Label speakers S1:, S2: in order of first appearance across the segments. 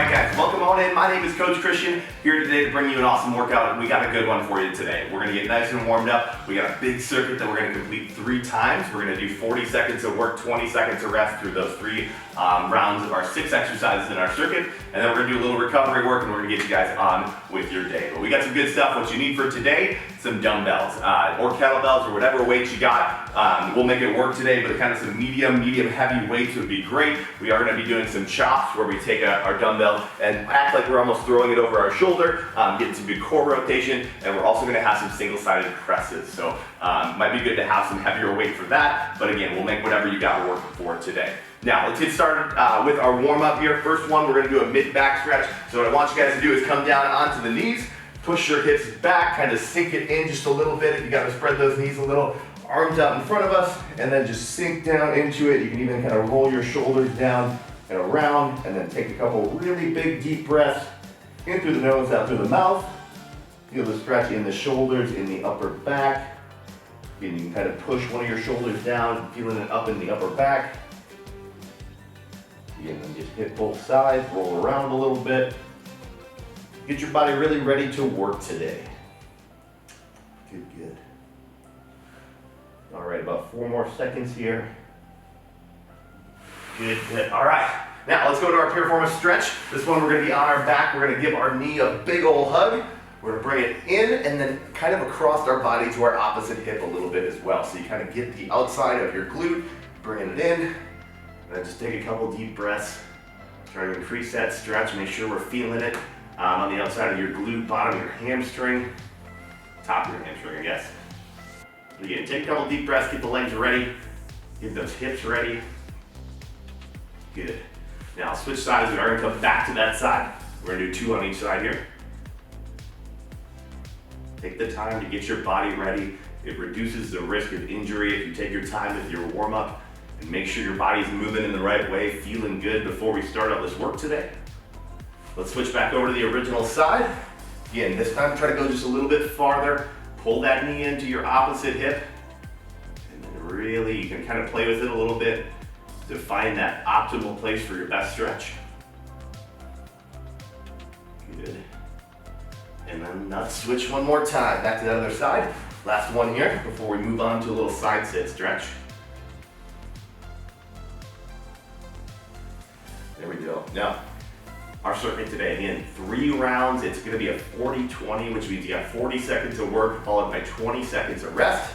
S1: Alright guys, welcome on in. My name is Coach Christian, here today to bring you an awesome workout. We got a good one for you today. We're going to get nice and warmed up. We got a big circuit that we're going to complete 3 times. We're going to do 40 seconds of work, 20 seconds of rest through those 3 rounds of our 6 exercises in our circuit. And then we're going to do a little recovery work and we're going to get you guys on with your day. But we got some good stuff. What you need for today, some dumbbells or kettlebells or whatever weights you got. We'll make it work today, but kind of some medium heavy weights would be great. We are going to be doing some chops where we take our dumbbell and act like we're almost throwing it over our shoulder, getting some good core rotation, and we're also going to have some single-sided presses. So might be good to have some heavier weight for that, but again, we'll make whatever you got working for today. Now, let's get started with our warm-up here. First one, we're going to do a mid-back stretch. So what I want you guys to do is come down onto the knees, push your hips back, kind of sink it in just a little bit. If you got to spread those knees a little, arms out in front of us, and then just sink down into it. You can even kind of roll your shoulders down and around, and then take a couple really big deep breaths in through the nose, out through the mouth. Feel the stretch in the shoulders, in the upper back. And you can kind of push one of your shoulders down, feeling it up in the upper back. Again, then just hit both sides, roll around a little bit. Get your body really ready to work today. Good. All right, about 4 more seconds here. Good. All right, now let's go to our piriformis stretch. This one we're going to be on our back. We're going to give our knee a big old hug. We're going to bring it in and then kind of across our body to our opposite hip a little bit as well. So you kind of get the outside of your glute, bringing it in, and then just take a couple deep breaths. Try to increase that stretch. Make sure we're feeling it on the outside of your glute, bottom of your hamstring, top of your hamstring, I guess. Again, take a couple deep breaths, get the legs ready, get those hips ready. Good. Now switch sides. We are going to come back to that side. We're going to do 2 on each side here. Take the time to get your body ready. It reduces the risk of injury if you take your time with your warm-up and make sure your body's moving in the right way, feeling good before we start all this work today. Let's switch back over to the original side. Again, this time try to go just a little bit farther. Pull that knee into your opposite hip. And then really, you can kind of play with it a little bit to find that optimal place for your best stretch. Good. And then let's switch one more time. Back to the other side. Last one here before we move on to a little side sit stretch. There we go. Now, our circuit today, again, 3 rounds. It's going to be a 40-20, which means you got 40 seconds of work followed by 20 seconds of rest.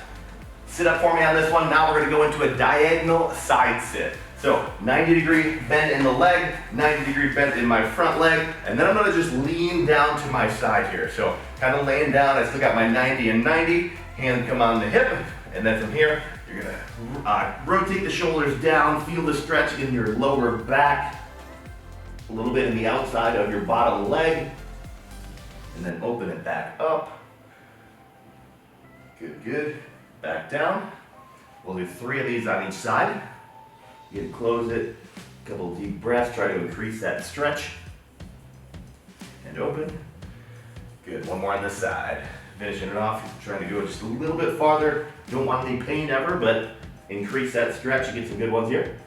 S1: Sit up for me on this one. Now we're going to go into a diagonal side sit. So 90-degree bend in the leg, 90-degree bend in my front leg, and then I'm going to just lean down to my side here. So kind of laying down, I still got my 90 and 90, hand come on the hip, and then from here, you're going to rotate the shoulders down, feel the stretch in your lower back, a little bit in the outside of your bottom leg, and then open it back up. Good. Back down. We'll do 3 of these on each side. You can close it, a couple deep breaths, try to increase that stretch. And open. Good, one more on this side. Finishing it off, trying to go just a little bit farther. Don't want any pain ever, but increase that stretch. You get some good ones here.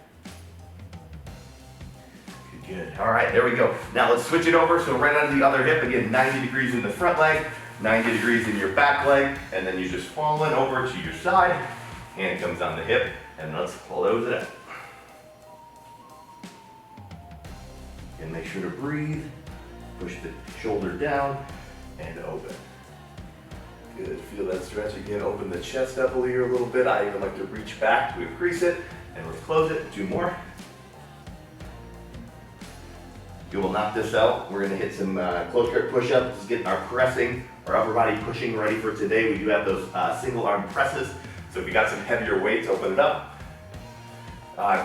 S1: Good. All right, there we go. Now let's switch it over. So right onto the other hip, again, 90 degrees in the front leg, 90 degrees in your back leg, and then you just fall in over to your side. Hand comes on the hip, and let's close it up. And make sure to breathe, push the shoulder down, and open. Good, feel that stretch again. Open the chest up here a little bit. I even like to reach back to increase it, and let's close it. 2 more. You will knock this out. We're gonna hit some close grip push-ups, just getting our pressing, our upper body pushing ready for today. We do have those single arm presses, so if you got some heavier weights, open it up.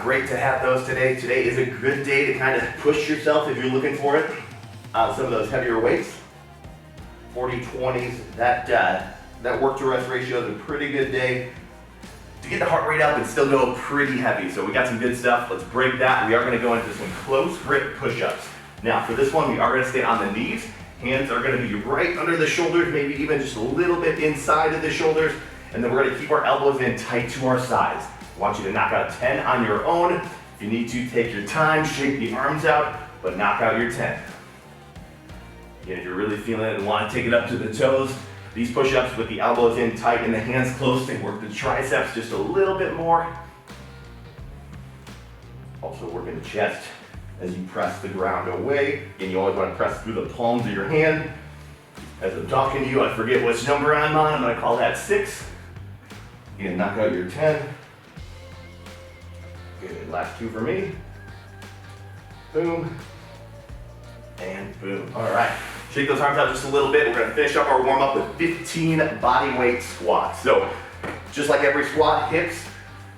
S1: Great to have those today. Today is a good day to kind of push yourself if you're looking for it. Some of those heavier weights, 40-20s, that work to rest ratio is a pretty good day to get the heart rate up and still go pretty heavy. So we got some good stuff. Let's break that. We are going to go into some close grip push-ups. Now for this one, we are going to stay on the knees. Hands are going to be right under the shoulders, maybe even just a little bit inside of the shoulders. And then we're going to keep our elbows in tight to our sides. I want you to knock out 10 on your own. If you need to, take your time, shake the arms out, but knock out your 10. Again, if you're really feeling it and want to take it up to the toes, these push-ups with the elbows in tight and the hands close, they work the triceps just a little bit more. Also working the chest as you press the ground away. Again, you always want to press through the palms of your hand. As I'm talking to you, I forget which number I'm on. I'm going to call that 6. Again, knock out your 10. Good, last 2 for me. Boom. And boom. All right. Shake those arms out just a little bit. We're going to finish up our warm-up with 15 body weight squats. So, just like every squat, hips,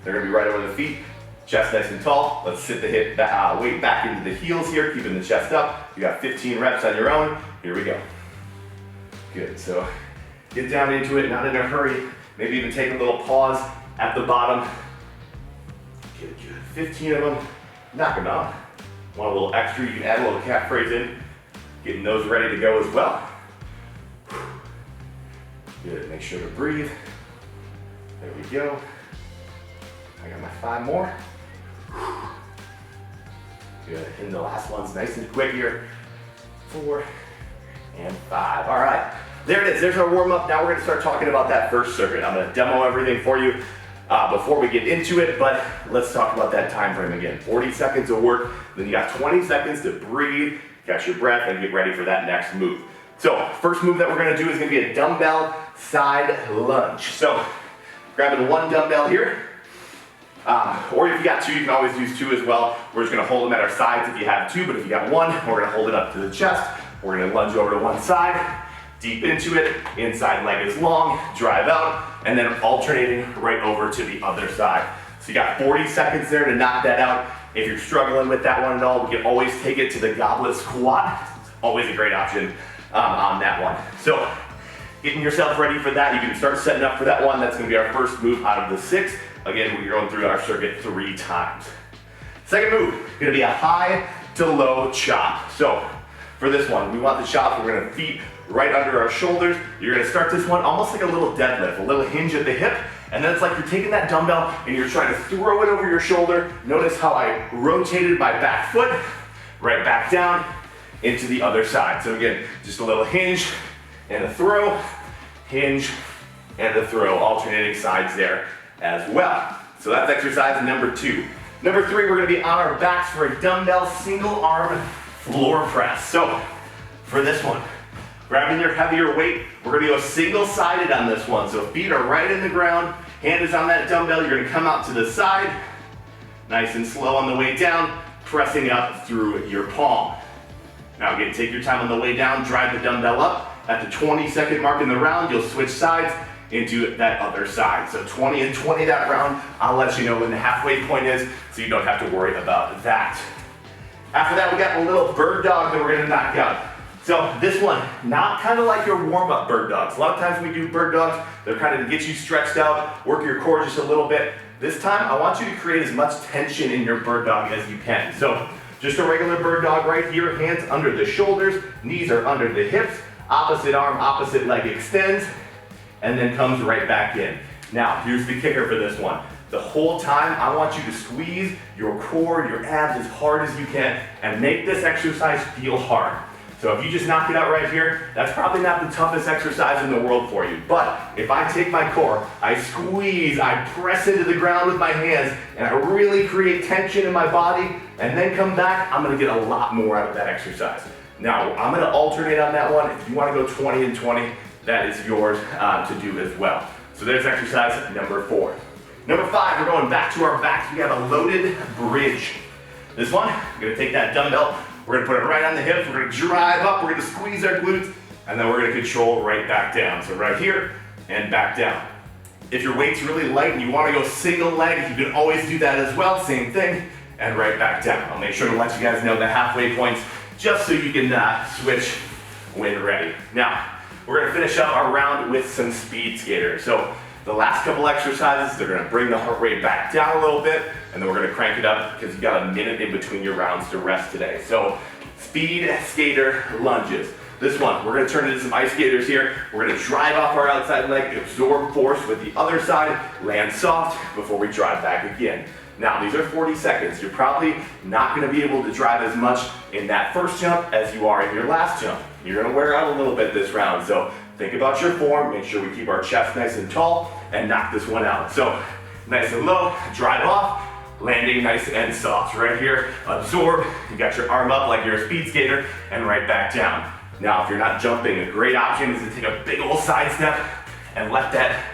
S1: they're going to be right over the feet. Chest nice and tall. Let's sit the hip weight back into the heels here, keeping the chest up. You got 15 reps on your own. Here we go. Good. So, get down into it, not in a hurry. Maybe even take a little pause at the bottom. Good, good. 15 of them. Knock them out. Want a little extra, you can add a little calf raise in. Getting those ready to go as well. Good, make sure to breathe. There we go. I got my 5 more. Good, and the last one's nice and quick here. 4 and 5. All right, there it is, there's our warm up. Now we're gonna start talking about that first circuit. I'm gonna demo everything for you before we get into it, but let's talk about that time frame again. 40 seconds of work, then you got 20 seconds to breathe, catch your breath, and get ready for that next move. So, first move that we're gonna do is gonna be a dumbbell side lunge. So, grabbing 1 dumbbell here, or if you got 2, you can always use 2 as well. We're just gonna hold them at our sides if you have 2, but if you got 1, we're gonna hold it up to the chest. We're gonna lunge over to one side, deep into it, inside leg is long, drive out, and then alternating right over to the other side. So you got 40 seconds there to knock that out. If you're struggling with that one at all, we can always take it to the goblet squat. It's always a great option on that one. So getting yourself ready for that, you can start setting up for that one. That's gonna be our first move out of the 6. Again, we're going through our circuit 3 times. Second move, gonna be a high to low chop. So for this one, we want the chop, we're gonna feet right under our shoulders. You're gonna start this one almost like a little deadlift, a little hinge at the hip, and then it's like you're taking that dumbbell and you're trying to throw it over your shoulder. Notice how I rotated my back foot, right back down into the other side. So again, just a little hinge and a throw, hinge and a throw, alternating sides there as well. So that's exercise number 2. Number 3, we're gonna be on our backs for a dumbbell single arm floor press. So for this one, grabbing your heavier weight, we're gonna go single-sided on this one. So feet are right in the ground, hand is on that dumbbell, you're gonna come out to the side, nice and slow on the way down, pressing up through your palm. Now again, take your time on the way down, drive the dumbbell up. At the 20-second mark in the round, you'll switch sides into that other side. So 20 and 20 that round, I'll let you know when the halfway point is, so you don't have to worry about that. After that, we got a little bird dog that we're gonna knock out. So this one, not kind of like your warm-up bird dogs. A lot of times we do bird dogs, they're kind of to get you stretched out, work your core just a little bit. This time, I want you to create as much tension in your bird dog as you can. So just a regular bird dog right here, hands under the shoulders, knees are under the hips, opposite arm, opposite leg extends, and then comes right back in. Now, here's the kicker for this one. The whole time, I want you to squeeze your core, your abs as hard as you can, and make this exercise feel hard. So if you just knock it out right here, that's probably not the toughest exercise in the world for you. But if I take my core, I squeeze, I press into the ground with my hands, and I really create tension in my body, and then come back, I'm gonna get a lot more out of that exercise. Now, I'm gonna alternate on that one. If you wanna go 20 and 20, that is yours to do as well. So there's exercise number 4. Number 5, we're going back to our backs. We have a loaded bridge. This one, we're gonna take that dumbbell, we're gonna put it right on the hips, we're gonna drive up, we're gonna squeeze our glutes, and then we're gonna control right back down. So right here and back down. If your weight's really light and you wanna go single leg, you can always do that as well, same thing, and right back down. I'll make sure to let you guys know the halfway points just so you can switch when ready. Now, we're gonna finish up our round with some speed skaters. So the last couple exercises, they're gonna bring the heart rate back down a little bit, and then we're gonna crank it up because you got a minute in between your rounds to rest today. So speed skater lunges. This one, we're gonna turn into some ice skaters here. We're gonna drive off our outside leg, absorb force with the other side, land soft before we drive back again. Now, these are 40 seconds. You're probably not gonna be able to drive as much in that first jump as you are in your last jump. You're gonna wear out a little bit this round, so think about your form, make sure we keep our chest nice and tall, and knock this one out. So, nice and low, drive off, landing nice and soft. Right here, absorb, you got your arm up like you're a speed skater, and right back down. Now, if you're not jumping, a great option is to take a big old side step and let that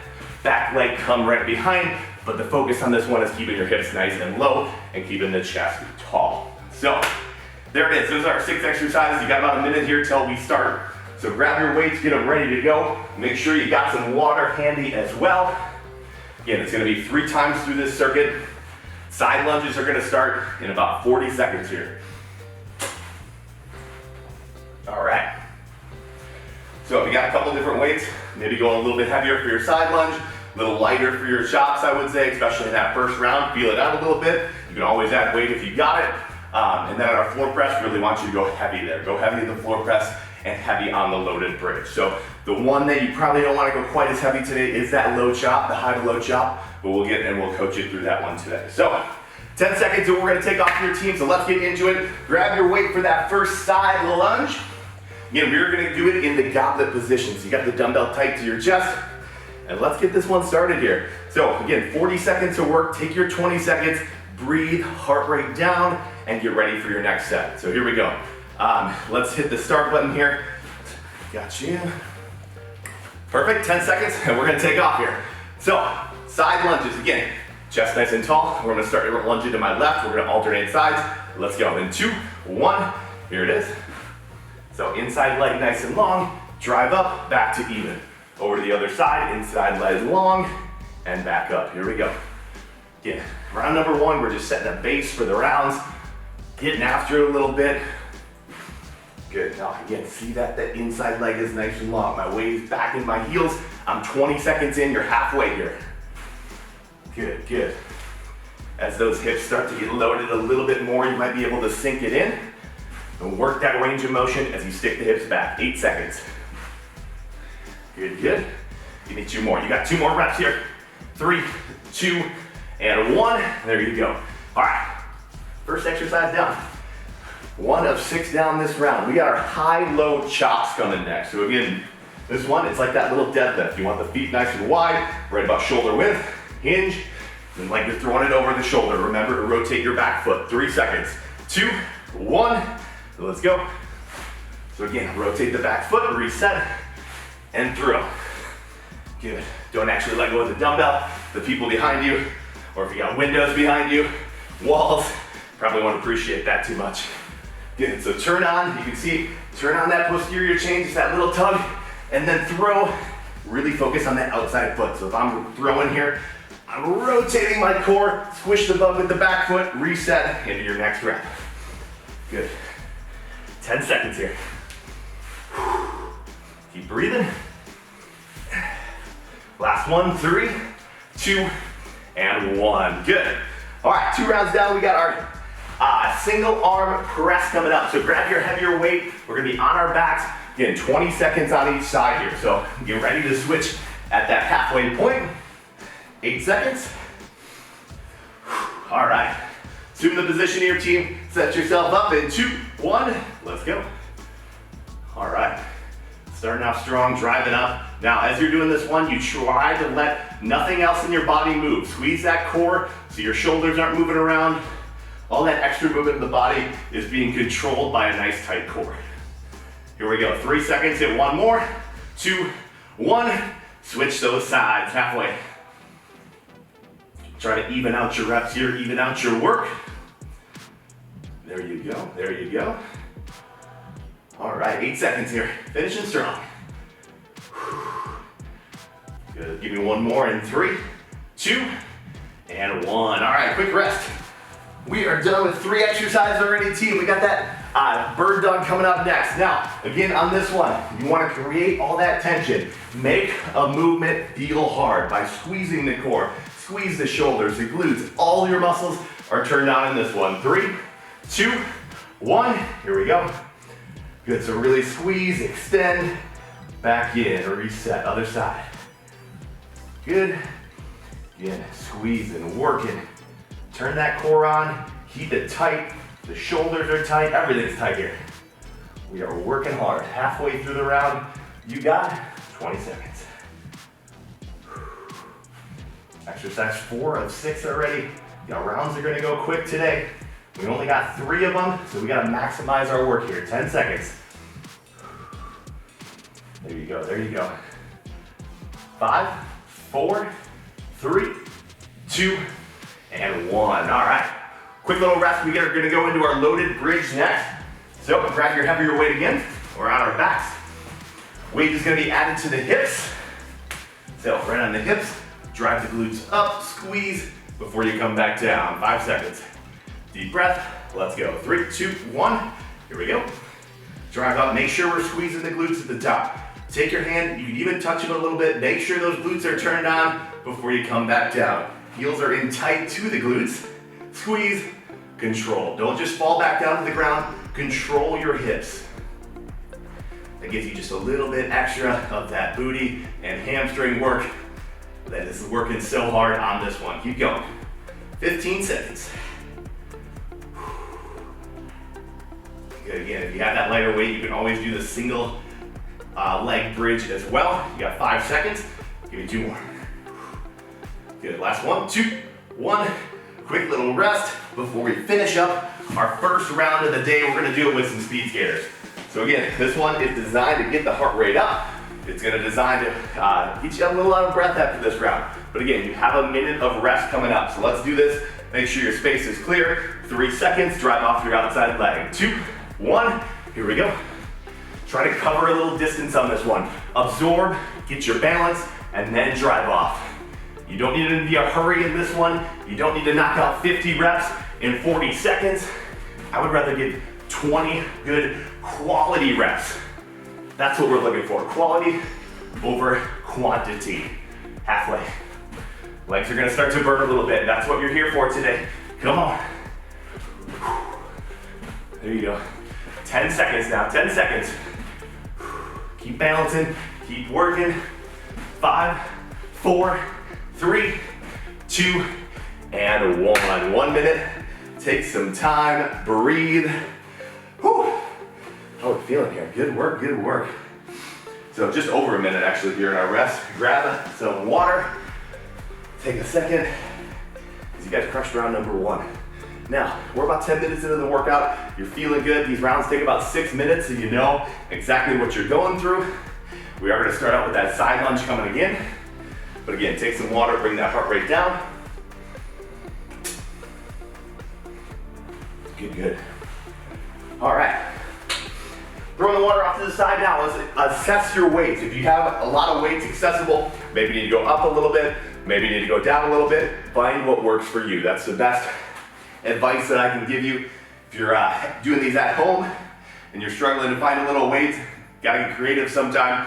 S1: back leg come right behind, but the focus on this one is keeping your hips nice and low and keeping the chest tall. So, there it is. Those are our 6 exercises. You got about a minute here till we start. So grab your weights, get them ready to go. Make sure you got some water handy as well. Again, it's gonna be 3 times through this circuit. Side lunges are gonna start in about 40 seconds here. All right. So if you got a couple different weights, maybe going a little bit heavier for your side lunge, a little lighter for your chops, I would say, especially in that first round. Feel it out a little bit. You can always add weight if you got it. And then on our floor press, really want you to go heavy there. Go heavy in the floor press and heavy on the loaded bridge. So the one that you probably don't want to go quite as heavy today is that low chop, the high to low chop, but we'll coach you through that one today. So 10 seconds and we're gonna take off your team, so let's get into it. Grab your weight for that first side lunge. Again, we're gonna do it in the goblet position. So you got the dumbbell tight to your chest, and let's get this one started here. So again, 40 seconds of work, take your 20 seconds, breathe, heart rate down, and get ready for your next set. So here we go. Let's hit the start button here. Got you. Perfect, 10 seconds, and we're gonna take off here. So, side lunges, again, chest nice and tall. We're gonna start lunging to my left. We're gonna alternate sides. Let's go, in 2, 1, here it is. So inside leg nice and long, drive up, back to even. Over to the other side, inside leg long, and back up, here we go. Again, round number 1, we're just setting a base for the rounds, getting after it a little bit. Good, now again, see that the inside leg is nice and long. My weight is back in my heels. I'm 20 seconds in, you're halfway here. Good, good. As those hips start to get loaded a little bit more, you might be able to sink it in and work that range of motion as you stick the hips back. 8 seconds. Good, good. Give me 2 more. You got 2 more reps here. 3, 2, and 1. There you go. All right, first exercise down. 1 of 6 down this round. We got our high-low chops coming next. So again, this one, it's like that little deadlift. You want the feet nice and wide, right about shoulder width, hinge, and like you're throwing it over the shoulder. Remember to rotate your back foot. 3 seconds. 2, 1, so let's go. So again, rotate the back foot, reset, and throw. Good. Don't actually let go of the dumbbell. The people behind you, or if you got windows behind you, walls, probably won't appreciate that too much. Good, so turn on, you can see, turn on that posterior chain, just that little tug, and then throw. Really focus on that outside foot. So if I'm throwing here, I'm rotating my core, squish the bug with the back foot, reset into your next rep. Good. 10 seconds here. Keep breathing. Last one, 3, 2, and 1. Good. All right, 2 rounds down, we got our single arm press coming up. So grab your heavier weight. We're gonna be on our backs. Again, 20 seconds on each side here. So get ready to switch at that halfway point. 8 seconds. All right. Assume the position of your team. Set yourself up in 2, 1. Let's go. All right. Starting off strong, driving up. Now, as you're doing this one, you try to let nothing else in your body move. Squeeze that core so your shoulders aren't moving around. All that extra movement in the body is being controlled by a nice tight core. Here we go, 3 seconds, hit 1 more, 2, 1. Switch those sides, halfway. Try to even out your reps here, even out your work. There you go, there you go. All right, 8 seconds here, finishing strong. Good, give me 1 more in 3, 2, and 1. All right, quick rest. We are done with 3 exercises already, team. We got that bird dog coming up next. Now, again, on this one, you want to create all that tension. Make a movement feel hard by squeezing the core. Squeeze the shoulders, the glutes. All your muscles are turned on in this one. 3, 2, 1. Here we go. Good, so really squeeze, extend, back in, reset, other side. Good. Again, squeezing, working. Turn that core on, keep it tight. The shoulders are tight, everything's tight here. We are working hard. Halfway through the round, you got 20 seconds. Exercise 4 of 6 already. Our rounds are gonna go quick today. We only got 3 of them, so we gotta maximize our work here. 10 seconds. There you go, there you go. 5, 4, 3, 2, and 1. All right, quick little rest. We are gonna go into our loaded bridge next. So grab your heavier weight again. We're on our backs. Weight is gonna be added to the hips. So right on the hips, drive the glutes up, squeeze before you come back down. 5 seconds. Deep breath, let's go. 3, 2, 1, here we go. Drive up, make sure we're squeezing the glutes at the top. Take your hand, you can even touch them a little bit. Make sure those glutes are turned on before you come back down. Heels are in tight to the glutes. Squeeze, control. Don't just fall back down to the ground. Control your hips. That gives you just a little bit extra of that booty and hamstring work that is working so hard on this one. Keep going. 15 seconds. Good, again, if you have that lighter weight, you can always do the single leg bridge as well. You got 5 seconds. Give me 2 more. Good, last 1, 2, 1. Quick little rest before we finish up our first round of the day. We're gonna do it with some speed skaters. So again, this one is designed to get the heart rate up. It's gonna design to get you a little out of breath after this round. But again, you have a minute of rest coming up. So let's do this. Make sure your space is clear. 3 seconds, drive off your outside leg. 2, 1, here we go. Try to cover a little distance on this one. Absorb, get your balance, and then drive off. You don't need to be a hurry in this one. You don't need to knock out 50 reps in 40 seconds. I would rather get 20 good quality reps. That's what we're looking for. Quality over quantity. Halfway. Legs are gonna start to burn a little bit. That's what you're here for today. Come on. There you go. 10 seconds now, 10 seconds. Keep balancing, keep working. 5, 4, 3, 2, and 1. 1 minute. Take some time, breathe. Whew. How are we feeling here? Good work, good work. So just over a minute actually here in our rest. Grab some water. Take a second. As you guys crushed round number 1. Now, we're about 10 minutes into the workout. You're feeling good. These rounds take about 6 minutes, so you know exactly what you're going through. We are gonna start out with that side lunge coming again. But again, take some water, bring that heart rate down. Good, good. All right. Throwing the water off to the side now. Let's assess your weights. If you have a lot of weights accessible, maybe you need to go up a little bit, maybe you need to go down a little bit. Find what works for you. That's the best advice that I can give you. If you're doing these at home and you're struggling to find a little weight, gotta get creative sometime.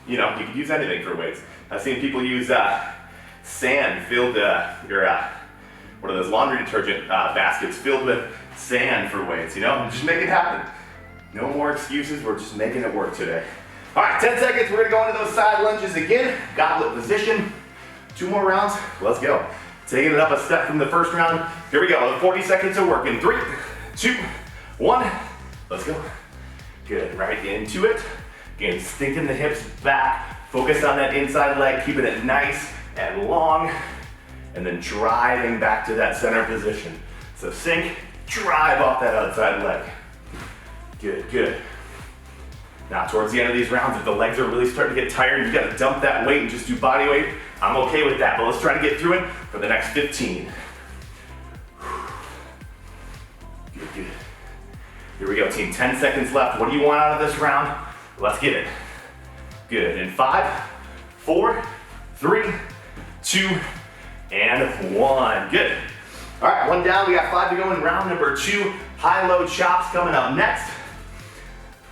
S1: You know, you can use anything for weights. I've seen people use sand filled what are those laundry detergent baskets filled with sand for weights, you know? Just make it happen. No more excuses, we're just making it work today. All right, 10 seconds, we're gonna go into those side lunges again. Goblet position, 2 more rounds, let's go. Taking it up a step from the first round. Here we go, 40 seconds of work in 3, 2, 1, let's go. Good, right into it. Again, stinking the hips back. Focus on that inside leg, keeping it nice and long, and then driving back to that center position. So sink, drive off that outside leg. Good, good. Now towards the end of these rounds, if the legs are really starting to get tired, you gotta dump that weight and just do body weight. I'm okay with that, but let's try to get through it for the next 15. Good, good. Here we go, team, 10 seconds left. What do you want out of this round? Let's get it. Good, in 5, 4, 3, 2, and 1. Good. All right, 1 down, we got 5 to go in round number 2. High-low chops coming up next.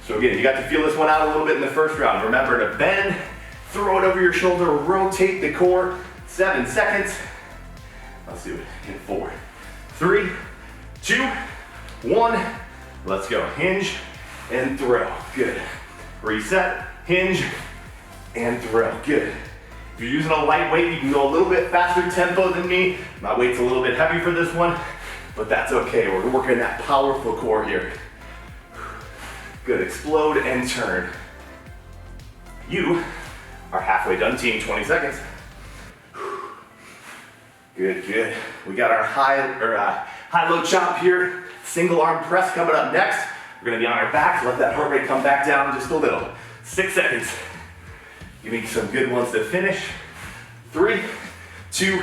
S1: So again, you got to feel this one out a little bit in the first round. Remember to bend, throw it over your shoulder, rotate the core. 7 seconds. Let's do it in 4, 3, 2, 1. Let's go, hinge and throw, good. Reset, hinge and throw, good. If you're using a light weight, you can go a little bit faster tempo than me. My weight's a little bit heavy for this one, but that's okay. We're working that powerful core here. Good, explode and turn. You are halfway done, team, 20 seconds. Good, good. We got our high-low chop here. Single arm press coming up next. We're gonna be on our backs. Let that heart rate come back down just a little. 6 seconds. Give me some good ones to finish. 3, 2,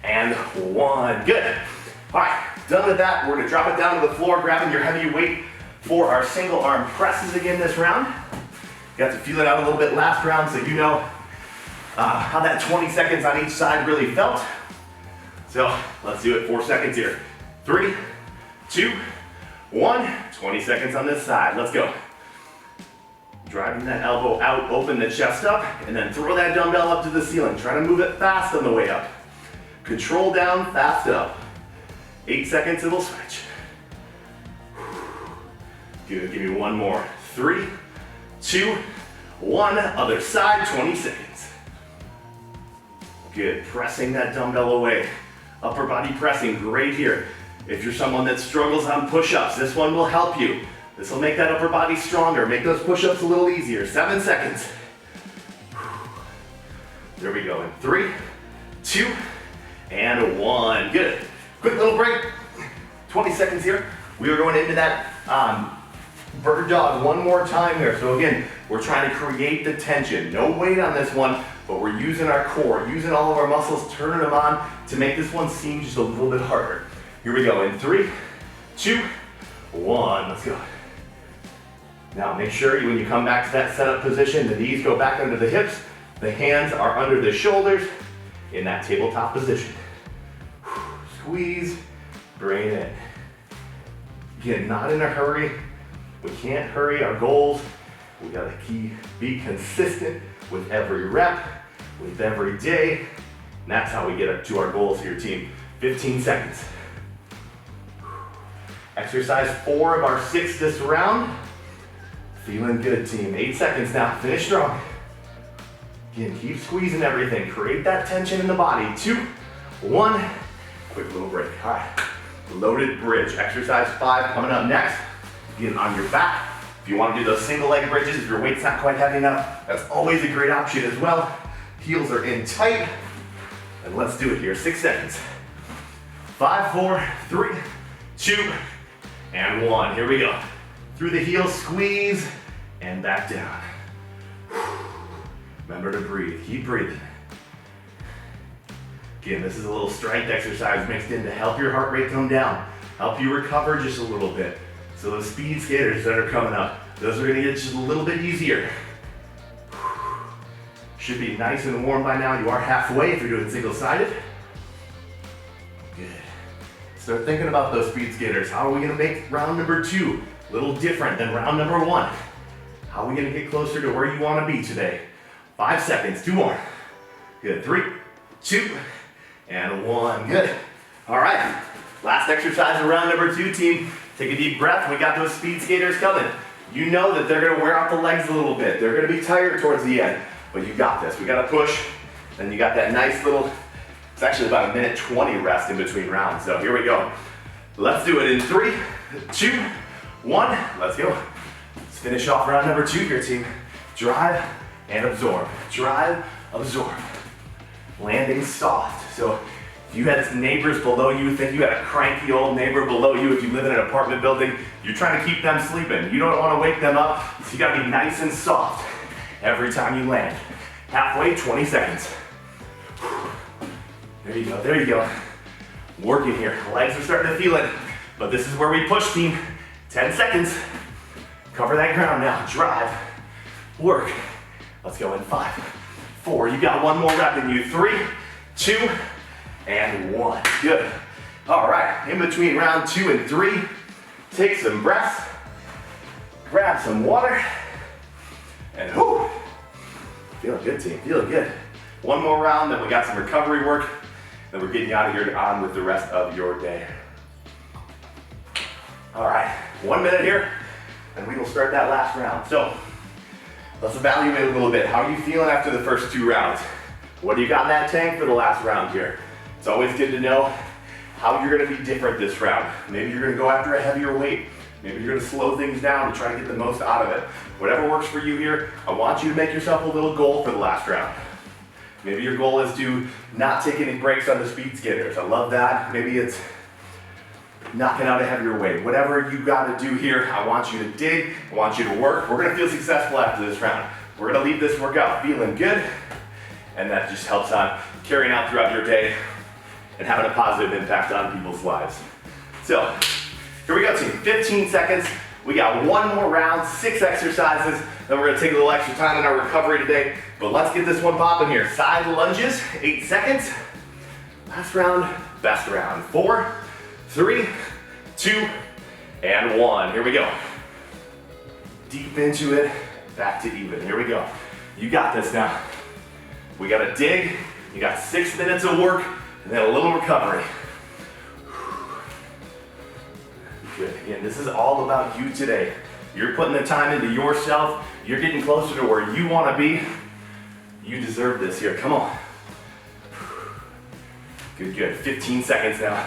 S1: and 1. Good. All right, done with that. We're gonna drop it down to the floor, grabbing your heavy weight for our single arm presses again this round. You have to feel it out a little bit last round so you know how that 20 seconds on each side really felt. So let's do it, 4 seconds here. 3, 2, 1. 20 seconds on this side, let's go. Driving that elbow out, open the chest up, and then throw that dumbbell up to the ceiling. Try to move it fast on the way up. Control down, fast up. 8 seconds, it'll switch. Good, give me one more. 3, 2, 1, other side, 20 seconds. Good, pressing that dumbbell away. Upper body pressing, great here. If you're someone that struggles on push-ups, this one will help you. This will make that upper body stronger, make those push-ups a little easier. 7 seconds. There we go, in 3, 2, and 1. Good. Quick little break. 20 seconds here. We are going into that bird dog one more time here. So again, we're trying to create the tension. No weight on this one, but we're using our core, using all of our muscles, turning them on to make this one seem just a little bit harder. Here we go, in 3, 2, 1, let's go. Now make sure when you come back to that setup position, the knees go back under the hips, the hands are under the shoulders in that tabletop position. Squeeze, bring it in. Again, not in a hurry. We can't hurry our goals. We gotta be consistent with every rep, with every day. And that's how we get to our goals here, team. 15 seconds. Exercise 4 of our 6 this round. Feeling good, team. 8 seconds now, finish strong. Again, keep squeezing everything. Create that tension in the body. 2, 1, quick little break. All right, loaded bridge. Exercise 5 coming up next. Again, on your back. If you want to do those single leg bridges, if your weight's not quite heavy enough, that's always a great option as well. Heels are in tight. And let's do it here, 6 seconds. 5, 4, 3, 2, and 1. Here we go. Through the heels, squeeze, and back down. Remember to breathe, keep breathing. Again, this is a little strength exercise mixed in to help your heart rate come down, help you recover just a little bit. So those speed skaters that are coming up, those are gonna get just a little bit easier. Should be nice and warm by now. You are halfway if you're doing single-sided. Good. Start thinking about those speed skaters. How are we gonna make round number 2 a little different than round number 1? How are we gonna get closer to where you wanna be today? 5 seconds, 2 more. Good, 3, 2, and 1, good. All right, last exercise of round number 2, team. Take a deep breath, we got those speed skaters coming. You know that they're gonna wear out the legs a little bit. They're gonna be tired towards the end, but you got this. We gotta push, and you got that nice little, it's actually about 1:20 rest in between rounds. So here we go. Let's do it in 3, 2, 1, let's go. Let's finish off round number 2 here, team. Drive and absorb. Drive, absorb. Landing soft. So if you had neighbors below you, think you had a cranky old neighbor below you, if you live in an apartment building, you're trying to keep them sleeping. You don't want to wake them up, so you got to be nice and soft every time you land. Halfway, 20 seconds. There you go, there you go. Working here, legs are starting to feel it, but this is where we push, team. 10 seconds. Cover that ground now, drive, work. Let's go in 5, 4, you got one more rep in you. 3, 2, and 1, good. All right, in between round 2 and 3, take some breaths, grab some water, and whoo, feeling good, team, feeling good. One more round, then we got some recovery work, then we're getting you out of here on with the rest of your day. All right, 1 minute here, and we will start that last round. So, let's evaluate a little bit. How are you feeling after the first 2 rounds? What do you got in that tank for the last round here? It's always good to know how you're gonna be different this round. Maybe you're gonna go after a heavier weight. Maybe you're gonna slow things down to try to get the most out of it. Whatever works for you here, I want you to make yourself a little goal for the last round. Maybe your goal is to not take any breaks on the speed skaters. I love that. Maybe it's knocking out a heavier weight. Whatever you gotta do here, I want you to dig, I want you to work. We're gonna feel successful after this round. We're gonna leave this workout feeling good, and that just helps on carrying out throughout your day and having a positive impact on people's lives. So, here we go, team. 15 seconds. We got one more round, 6 exercises. Then we're gonna take a little extra time in our recovery today. But let's get this one popping here. Side lunges, 8 seconds. Last round, best round. 4, 3, 2, and 1. Here we go. Deep into it, back to even. Here we go. You got this now. We gotta dig. You got 6 minutes of work, and then a little recovery. Good. Again, this is all about you today. You're putting the time into yourself. You're getting closer to where you want to be. You deserve this here. Come on. Good, good. 15 seconds now.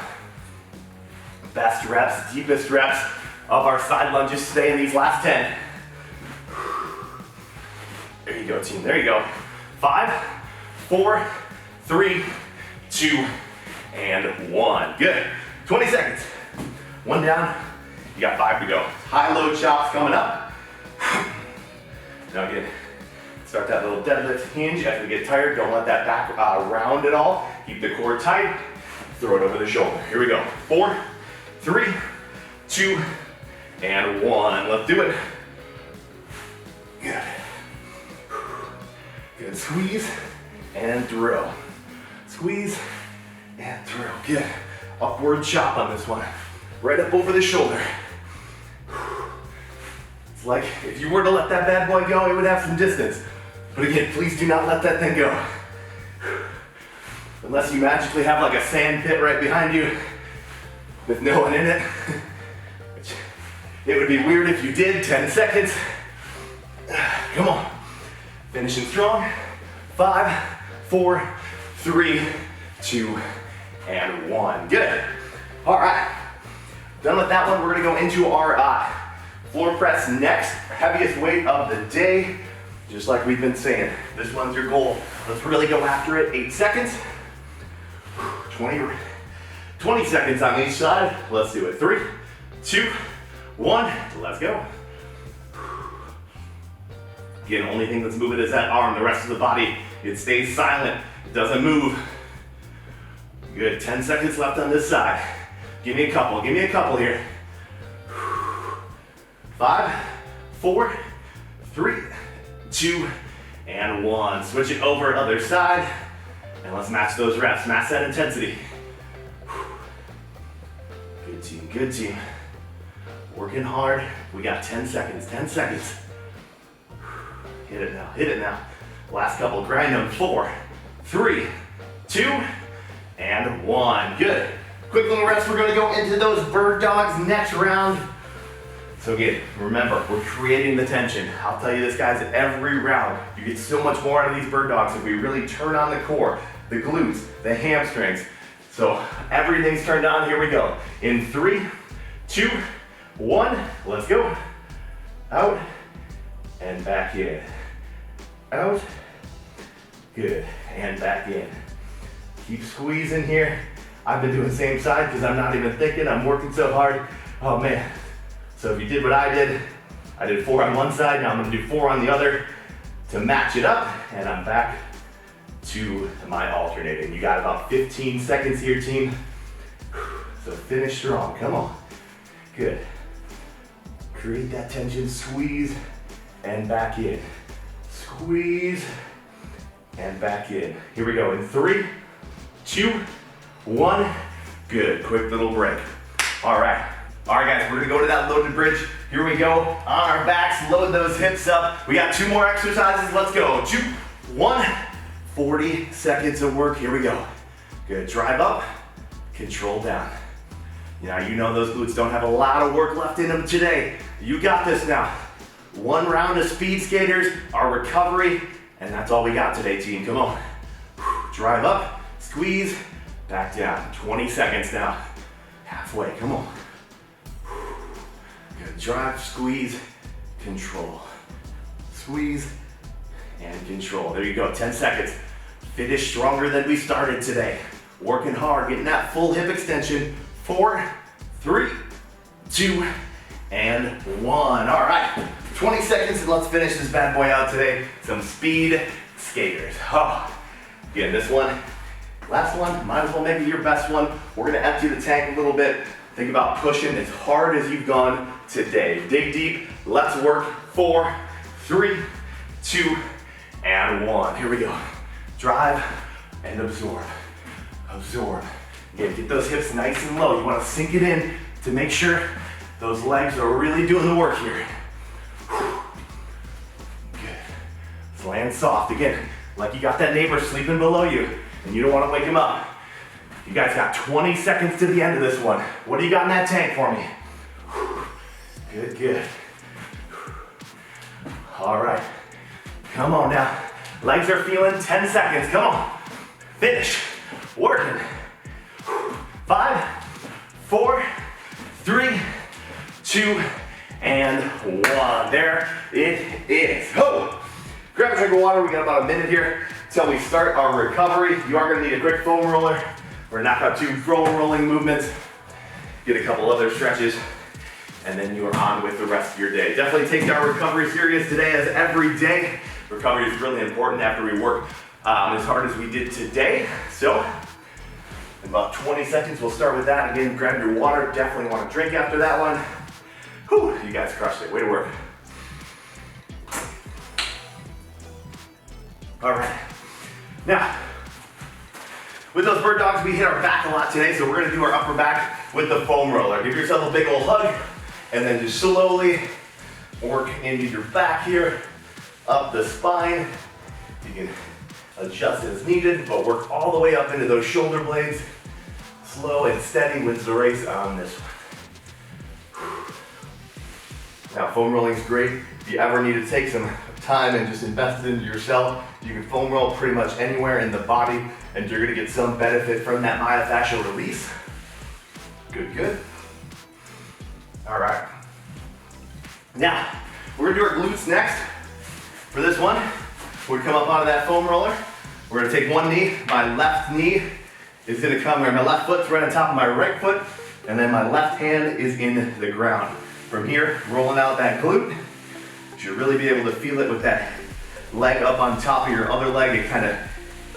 S1: Best reps, deepest reps of our side lunges today in these last 10. There you go, team. There you go. 5, 4, 3, 2, and 1. Good. 20 seconds. 1 down, you got 5 to go. High load chops coming up. Now again, start that little deadlift hinge. As we get tired, don't let that back round at all. Keep the core tight, throw it over the shoulder. Here we go. 4, 3, 2, and 1. Let's do it. Good. Good, squeeze and throw. Squeeze and throw, good. Upward chop on this one. Right up over the shoulder. It's like if you were to let that bad boy go, it would have some distance. But again, please do not let that thing go. Unless you magically have like a sand pit right behind you with no one in it. Which it would be weird if you did. 10 seconds. Come on. Finishing strong. 5, 4, 3, 2, and 1. Good. All right. Done with that one, we're gonna go into our floor press next. Heaviest weight of the day. Just like we've been saying, this one's your goal. Let's really go after it. 8 seconds. 20 seconds on each side. Let's do it. 3, 2, 1. Let's go. Again, the only thing that's moving is that arm. The rest of the body, it stays silent. It doesn't move. Good. 10 seconds left on this side. Give me a couple here. 5, 4, 3, 2, and 1. Switch it over, other side, and let's match those reps, match that intensity. Good team, good team. Working hard. We got 10 seconds, 10 seconds. Hit it now, hit it now. Last couple, grind them. 4, 3, 2, and 1. Good. Quick little rest, we're gonna go into those bird dogs next round. So again, remember, we're creating the tension. I'll tell you this, guys, every round, you get so much more out of these bird dogs if we really turn on the core, the glutes, the hamstrings. So everything's turned on, here we go. In 3, 2, 1, let's go. Out, and back in. Out, good, and back in. Keep squeezing here. I've been doing the same side because I'm not even thinking, I'm working so hard. Oh man. So if you did what I did 4 on one side, now I'm gonna do 4 on the other to match it up, and I'm back to my alternating. You got about 15 seconds here, team. So finish strong, come on. Good. Create that tension, squeeze, and back in. Squeeze, and back in. Here we go, in 3, 2, 1, good, quick little break. All right, guys, we're gonna go to that loaded bridge. Here we go, on our backs, load those hips up. We got 2 more exercises, let's go. 2, 1, 40 seconds of work, here we go. Good, drive up, control down. Now you know those glutes don't have a lot of work left in them today. You got this now. 1 round of speed skaters, our recovery, and that's all we got today, team, come on. Drive up, squeeze, back down. 20 seconds now. Halfway, come on. Good, drive, squeeze, control. Squeeze and control. There you go, 10 seconds. Finish stronger than we started today. Working hard, getting that full hip extension. 4, 3, 2, and 1. All right, 20 seconds and let's finish this bad boy out today. Some speed skaters. Oh, again, this one, last one, might as well make it your best one. We're gonna empty the tank a little bit. Think about pushing as hard as you've gone today. Dig deep, let's work. 4, 3, 2, and 1. Here we go. Drive and absorb. Absorb. Again, get those hips nice and low. You want to sink it in to make sure those legs are really doing the work here. Good. Let's land soft. Again, like you got that neighbor sleeping below you and you don't want to wake him up. You guys got 20 seconds to the end of this one. What do you got in that tank for me? Good, good. All right. Come on now. Legs are feeling, 10 seconds. Come on. Finish. Working. 5, 4, 3, 2, and 1. There it is. Oh, grab a drink of water. We got about a minute here till we start our recovery. You are gonna need a quick foam roller. We're gonna knock out 2 foam rolling movements, get a couple other stretches, and then you are on with the rest of your day. Definitely take our recovery serious today, as every day. Recovery is really important after we work as hard as we did today. So, in about 20 seconds, we'll start with that. Again, grab your water. Definitely want to drink after that one. Whew, you guys crushed it. Way to work. All right. Now, with those bird dogs, we hit our back a lot today, so we're gonna do our upper back with the foam roller. Give yourself a big old hug, and then just slowly work into your back here, up the spine. You can adjust as needed, but work all the way up into those shoulder blades. Slow and steady wins the race on this one. Now, foam rolling is great. If you ever need to take some time and just invest into yourself, you can foam roll pretty much anywhere in the body, and you're gonna get some benefit from that myofascial release. Good, good. All right. Now, we're gonna do our glutes next. For this one, we're gonna come up onto that foam roller. We're gonna take one knee. My left knee is gonna come, or my left foot's right on top of my right foot, and then my left hand is in the ground. From here, rolling out that glute. You should really be able to feel it with that leg up on top of your other leg. It kind of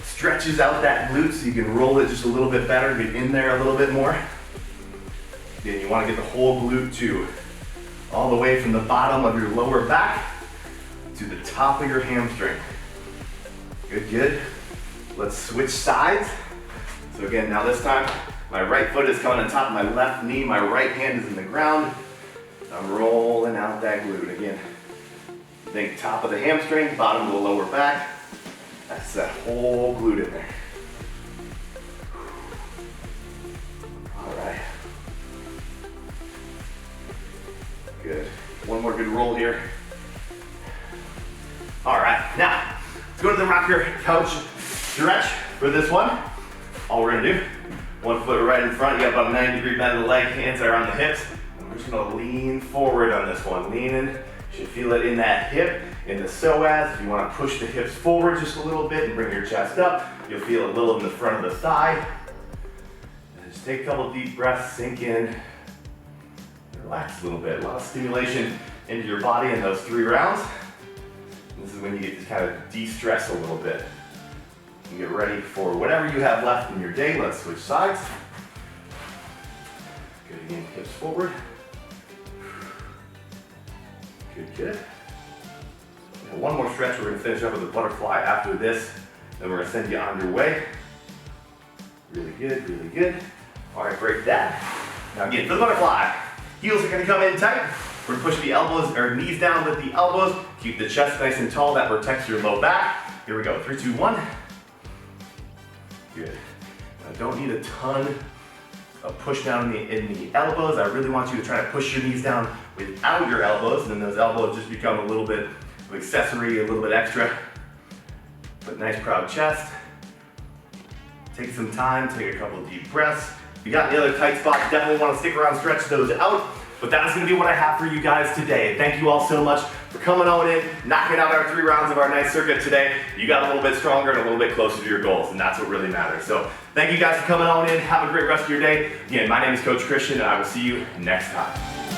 S1: stretches out that glute so you can roll it just a little bit better, get in there a little bit more. Again, you wanna get the whole glute too, all the way from the bottom of your lower back to the top of your hamstring. Good, good. Let's switch sides. So again, now this time, my right foot is coming on top of my left knee, my right hand is in the ground. I'm rolling out that glute again. Think top of the hamstring, bottom of the lower back. That's that whole glute in there. All right. Good. One more good roll here. All right, now, let's go to the rocker couch stretch for this one. All we're gonna do, one foot right in front, you got about a 90-degree bend of the leg, hands are on the hips. And we're just gonna lean forward on this one. Leaning, you should feel it in that hip, in the psoas. If you wanna push the hips forward just a little bit and bring your chest up, you'll feel a little in the front of the thigh. And just take a couple deep breaths, sink in, relax a little bit. A lot of stimulation into your body in those 3 rounds. This is when you get to kind of de-stress a little bit. You get ready for whatever you have left in your day. Let's switch sides. Good, again, hips forward. Good, good. Now, one more stretch. We're gonna finish up with a butterfly after this. Then we're gonna send you on your way. Really good, really good. All right, break that. Now again, for the butterfly. Heels are gonna come in tight. We're gonna push the elbows or knees down with the elbows. Keep the chest nice and tall. That protects your low back. Here we go. 3, 2, 1. Good. Now, don't need a ton of push down in the elbows. I really want you to try to push your knees down without your elbows, and then those elbows just become a little bit of accessory, a little bit extra. But nice proud chest. Take some time, take a couple of deep breaths. If you got any other tight spots, definitely want to stick around, stretch those out. But that's going to be what I have for you guys today. Thank you all so much for coming on in, knocking out our 3 rounds of our nice circuit today. You got a little bit stronger and a little bit closer to your goals, and that's what really matters. So thank you guys for coming on in. Have a great rest of your day. Again, my name is Coach Christian, and I will see you next time.